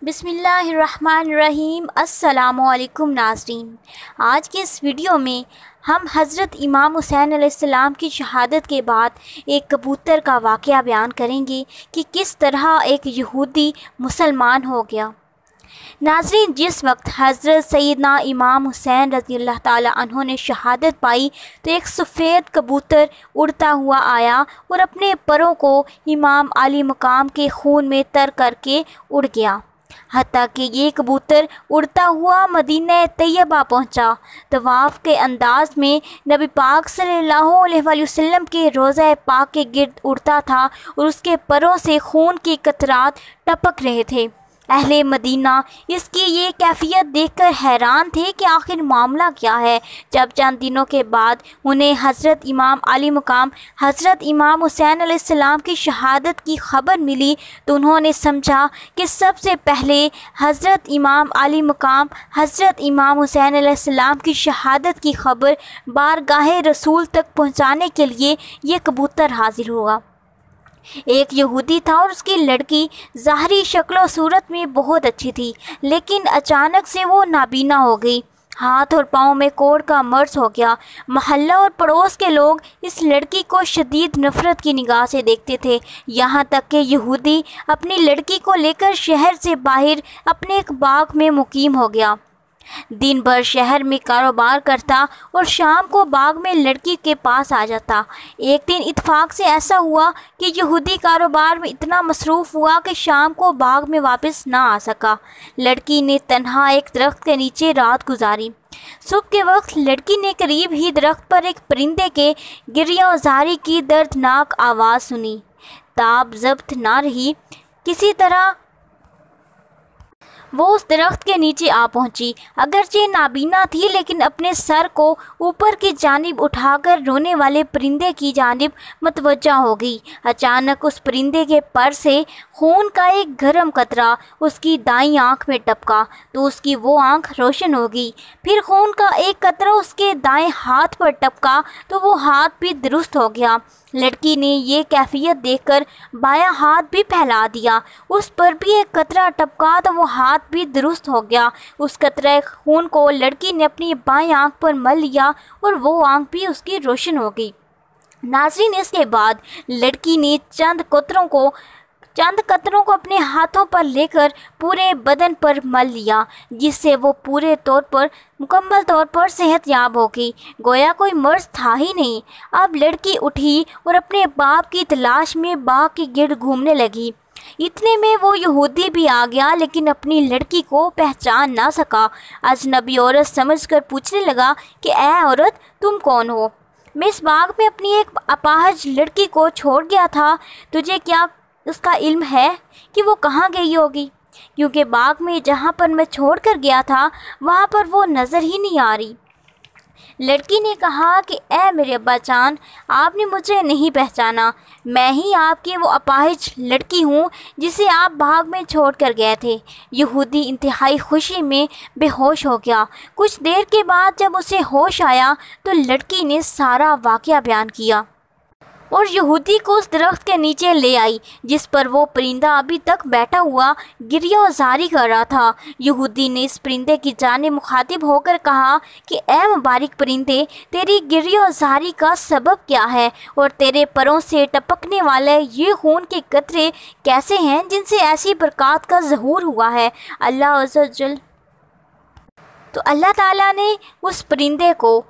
بسم اللہ الرحمن الرحیم۔ السلام علیکم ناظرین، آج کے اس ویڈیو میں ہم حضرت امام حسین علیہ السلام کی شہادت کے بعد ایک کبوتر کا واقعہ بیان کریں گے کہ کس طرح ایک یہودی مسلمان ہو گیا۔ ناظرین، جس وقت حضرت سیدنا امام حسین رضی اللہ تعالیٰ عنہ نے شہادت پائی تو ایک سفید کبوتر اڑتا ہوا آیا اور اپنے پروں کو امام علی مقام کے خون میں تر کر کے اڑ گیا، حتیٰ کہ یہ کبوتر اڑتا ہوا مدینہ طیبہ پہنچا۔ طواف کے انداز میں نبی پاک صلی اللہ علیہ وآلہ وسلم کے روضہ پاک کے گرد اڑتا تھا اور اس کے پروں سے خون کی قطرات ٹپک رہے تھے۔ اہل مدینہ اس کی یہ کیفیت دیکھ کر حیران تھے کہ آخر معاملہ کیا ہے۔ جب چند دنوں کے بعد انہیں حضرت امام علی مقام حضرت امام حسین علیہ السلام کی شہادت کی خبر ملی تو انہوں نے سمجھا کہ سب سے پہلے حضرت امام علی مقام حضرت امام حسین علیہ السلام کی شہادت کی خبر بارگاہ رسول تک پہنچانے کے لیے یہ کبوتر حاضر ہوا۔ ایک یہودی تھا اور اس کی لڑکی ظاہری شکل و صورت میں بہت اچھی تھی، لیکن اچانک سے وہ نابینا ہو گئی۔ ہاتھ اور پاؤں میں کوڑ کا مرض ہو گیا۔ محلہ اور پڑوس کے لوگ اس لڑکی کو شدید نفرت کی نگاہ سے دیکھتے تھے، یہاں تک کہ یہودی اپنی لڑکی کو لے کر شہر سے باہر اپنے ایک باغ میں مقیم ہو گیا۔ دن بھر شہر میں کاروبار کرتا اور شام کو باغ میں لڑکی کے پاس آ جاتا۔ ایک دن اتفاق سے ایسا ہوا کہ یہودی کاروبار میں اتنا مصروف ہوا کہ شام کو باغ میں واپس نہ آ سکا۔ لڑکی نے تنہا ایک درخت کے نیچے رات گزاری۔ صبح کے وقت لڑکی نے قریب ہی درخت پر ایک پرندے کے گریہ و زاری کی دردناک آواز سنی۔ تاب ضبط نہ رہی، کسی طرح وہ اس درخت کے نیچے آ پہنچی۔ اگرچہ نابینا تھی لیکن اپنے سر کو اوپر کی جانب اٹھا کر رونے والے پرندے کی جانب متوجہ ہو گئی۔ اچانک اس پرندے کے پر سے خون کا ایک گرم قطرہ اس کی دائیں آنکھ میں ٹپکا تو اس کی وہ آنکھ روشن ہو گئی۔ پھر خون کا ایک قطرہ اس کے دائیں ہاتھ پر ٹپکا تو وہ ہاتھ بھی درست ہو گیا۔ لڑکی نے یہ کیفیت دیکھ کر بایاں ہاتھ بھی پھیلا دیا، اس پر بھی ایک قطرہ ٹپکا تو وہ ہاتھ بھی درست ہو گیا۔ اس قطرہ خون کو لڑکی نے اپنی بائیں آنکھ پر مل لیا اور وہ آنکھ بھی اس کی روشن ہو گئی۔ ناظرین، اس کے بعد لڑکی نے چند قطروں کو اپنے ہاتھوں پر لے کر پورے بدن پر مل لیا، جس سے وہ مکمل طور پر صحت یاب ہو گئی، گویا کوئی مرض تھا ہی نہیں۔ اب لڑکی اٹھی اور اپنے باپ کی تلاش میں باغ کے گرد گھومنے لگی۔ اتنے میں وہ یہودی بھی آ گیا لیکن اپنی لڑکی کو پہچان نہ سکا۔ اجنبی عورت سمجھ کر پوچھنے لگا کہ اے عورت، تم کون ہو؟ میں اس باغ میں اپنی ایک اپاہج لڑکی کو چھوڑ گیا تھا، تجھے کیا اس کا علم ہے کہ وہ کہاں گئی ہوگی؟ کیونکہ باغ میں جہاں پر میں چھوڑ کر گیا تھا وہاں پر وہ نظر ہی نہیں آ رہی۔ لڑکی نے کہا کہ اے میرے ابا جان، آپ نے مجھے نہیں پہچانا، میں ہی آپ کی وہ اپاہج لڑکی ہوں جسے آپ باغ میں چھوڑ کر گئے تھے۔ یہودی انتہائی خوشی میں بے ہوش ہو گیا۔ کچھ دیر کے بعد جب اسے ہوش آیا تو لڑکی نے سارا واقعہ بیان کیا اور یہودی کو اس درخت کے نیچے لے آئی جس پر وہ پرندہ ابھی تک بیٹھا ہوا گریہ و زاری کر رہا تھا۔ یہودی نے اس پرندے کی جانب مخاطب ہو کر کہا کہ اے مبارک پرندے، تیری گریہ و زاری کا سبب کیا ہے اور تیرے پروں سے ٹپکنے والے یہ خون کے قطرے کیسے ہیں جن سے ایسی برکات کا ظہور ہوا ہے؟ اللہ عز و جل تو اللہ تعالیٰ نے اس پرندے کو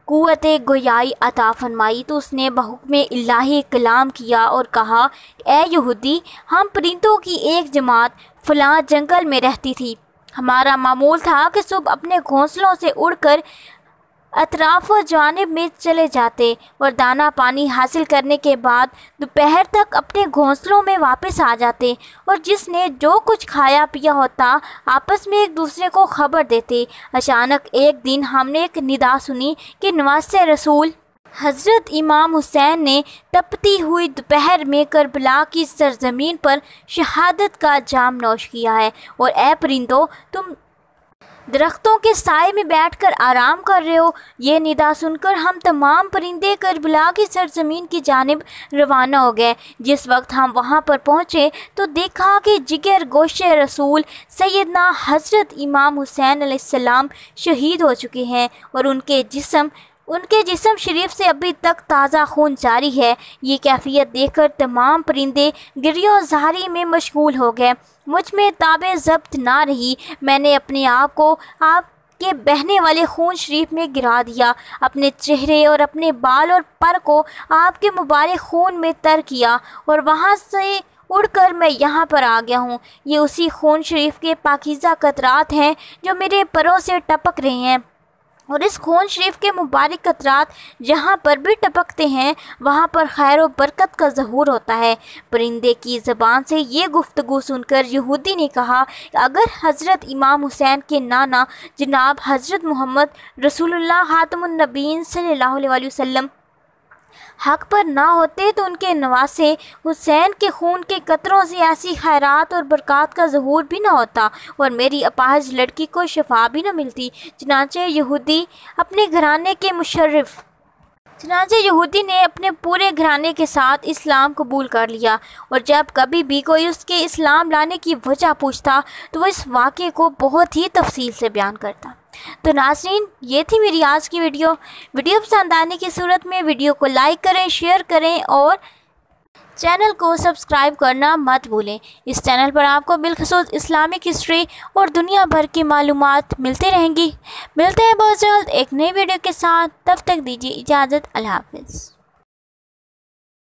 قوت گویائی عطا فرمائی تو اس نے بحکم الہی کلام کیا اور کہا، اے یہودی، ہم پرندوں کی ایک جماعت فلاں جنگل میں رہتی تھی۔ ہمارا معمول تھا کہ صبح اپنے گھونسلوں سے اڑ کر اطراف و جانب میں چلے جاتے اور دانہ پانی حاصل کرنے کے بعد دوپہر تک اپنے گھونسلوں میں واپس آ جاتے اور جس نے جو کچھ کھایا پیا ہوتا آپس میں ایک دوسرے کو خبر دیتے۔ اچانک ایک دن ہم نے ایک ندا سنی کہ نواسہ رسول حضرت امام حسین نے تپتی ہوئی دوپہر میں کربلا کی سرزمین پر شہادت کا جام نوش کیا ہے، اور اے پرندو، درختوں کے سائے میں بیٹھ کر آرام کر رہے ہو۔ یہ ندا سن کر ہم تمام پرندے کربلا کی سرزمین کی جانب روانہ ہو گئے۔ جس وقت ہم وہاں پر پہنچے تو دیکھا کہ جگر گوشت رسول سیدنا حضرت امام حسین علیہ السلام شہید ہو چکے ہیں اور ان کے جسم شریف سے ابھی تک تازہ خون جاری ہے۔ یہ کیفیت دیکھ کر تمام پرندے گریہ و زاری میں مشغول ہو گئے۔ مجھ میں تاب ضبط نہ رہی، میں نے اپنے آپ کو آپ کے بہنے والے خون شریف میں گرا دیا، اپنے چہرے اور اپنے بال اور پر کو آپ کے مبارک خون میں تر کیا اور وہاں سے اڑ کر میں یہاں پر آ گیا ہوں۔ یہ اسی خون شریف کے پاکیزہ قطرات ہیں جو میرے پروں سے ٹپک رہے ہیں، اور اس خون شریف کے مبارک قطرات جہاں پر بھی ٹپکتے ہیں وہاں پر خیر و برکت کا ظہور ہوتا ہے۔ پرندے کی زبان سے یہ گفتگو سن کر یہودی نے کہا کہ اگر حضرت امام حسین کے نانا جناب حضرت محمد رسول اللہ خاتم النبیین صلی اللہ علیہ وسلم حق پر نہ ہوتے تو ان کے نواسے حسین کے خون کے قطروں سے ایسی خیرات اور برکات کا ظہور بھی نہ ہوتا اور میری اپاہج لڑکی کو شفا بھی نہ ملتی۔ چنانچہ یہودی نے اپنے پورے گھرانے کے ساتھ اسلام قبول کر لیا، اور جب کبھی بھی کوئی اس کے اسلام لانے کی وجہ پوچھتا تو وہ اس واقعے کو بہت ہی تفصیل سے بیان کرتا۔ تو ناظرین، یہ تھی میری آج کی ویڈیو پسند آنے کی صورت میں ویڈیو کو لائک کریں، شیئر کریں اور چینل کو سبسکرائب کرنا مت بھولیں۔ اس چینل پر آپ کو بالخصوص اسلامک ہسٹری اور دنیا بھر کی معلومات ملتی رہیں گی۔ ملتے ہیں بہت جلد ایک نئی ویڈیو کے ساتھ، تب تک دیجیے اجازت، اللہ حافظ۔